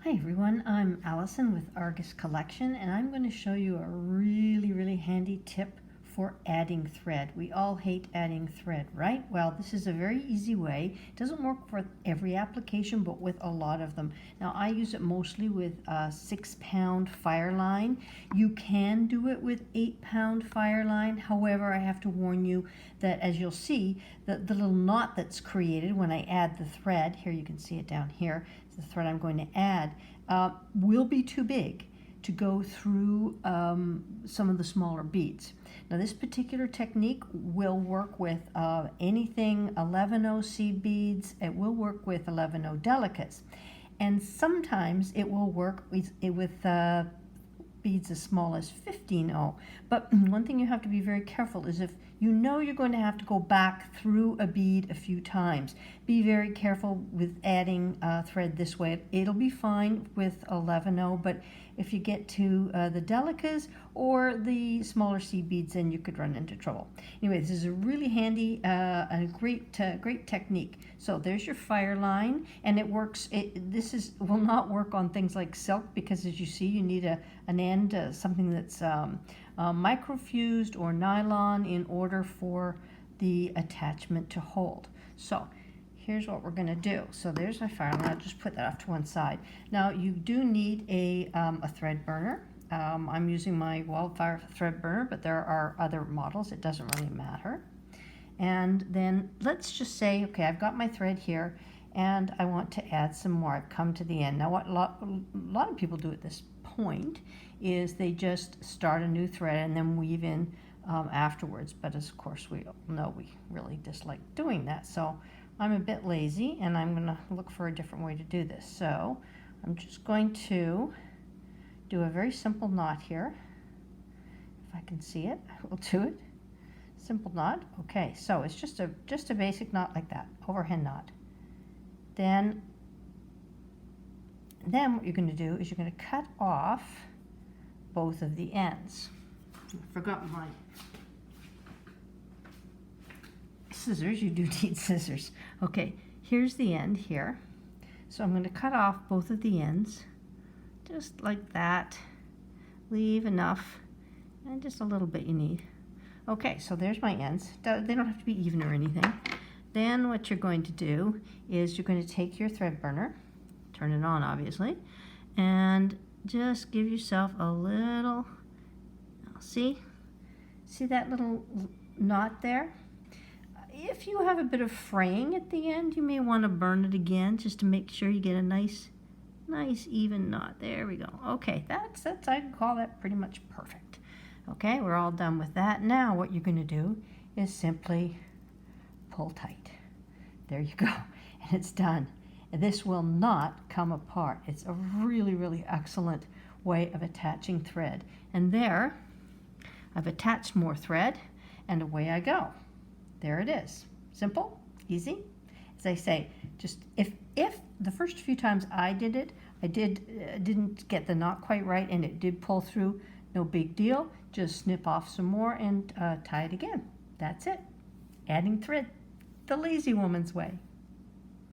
Hi everyone, I'm Allison with Argus Collection, and I'm going to show you a really handy tip for adding thread. We all hate adding thread, right? Well, this is a very easy way. It doesn't work for every application, but with a lot of them. Now, I use it mostly with a 6-pound fire line. You can do it with 8-pound fire line. However, I have to warn you that, as you'll see, the little knot that's created when I add the thread, here you can see it down here, the thread I'm going to add, will be too big to go through some of the smaller beads. Now, this particular technique will work with anything 11/0 seed beads. It will work with 11/0 delicates, and sometimes it will work with beads as small as 15/0. But one thing you have to be very careful is if you know you're going to have to go back through a bead a few times, be very careful with adding thread this way. It'll be fine with 11/0, but if you get to the delicas or the smaller seed beads, then you could run into trouble. Anyway, this is a really handy and great technique. So there's your fire line, and it works. This will not work on things like silk because, as you see, you need an end, something that's microfused or nylon in order for the attachment to hold. So here's what we're going to do. So there's my fire line. I'll just put that off to one side. Now, you do need a thread burner. I'm using my Wildfire thread burner, but there are other models. It doesn't really matter. And then let's just say, okay, I've got my thread here, and I want to add some more. I've come to the end. Now, what a lot of people do at this point is they just start a new thread and then weave in afterwards. But of course, we know we really dislike doing that. So I'm a bit lazy, and I'm going to look for a different way to do this. So I'm just going to do a very simple knot here. If I can see it, I will do it. Simple knot. Okay, so it's just a basic knot like that, overhand knot. Then what you're going to do is you're going to cut off both of the ends. I forgot my scissors. You do need scissors. Okay, here's the end here. So I'm going to cut off both of the ends, just like that. Leave enough, and just a little bit you need. Okay, so there's my ends. They don't have to be even or anything. Then what you're going to do is you're going to take your thread burner, turn it on obviously, and just give yourself a little, see that little knot there? If you have a bit of fraying at the end, you may want to burn it again just to make sure you get a nice even knot. There we go. Okay, that's I'd call that pretty much perfect. Okay, we're all done with that. Now what you're going to do is simply pull tight. There you go, and it's done. And this will not come apart. It's a really excellent way of attaching thread. And there, I've attached more thread, and away I go. There it is. Simple, easy. As I say, just if the first few times I did it, I didn't get the knot quite right, and it did pull through, no big deal. Just snip off some more and tie it again. That's it. Adding thread the lazy woman's way.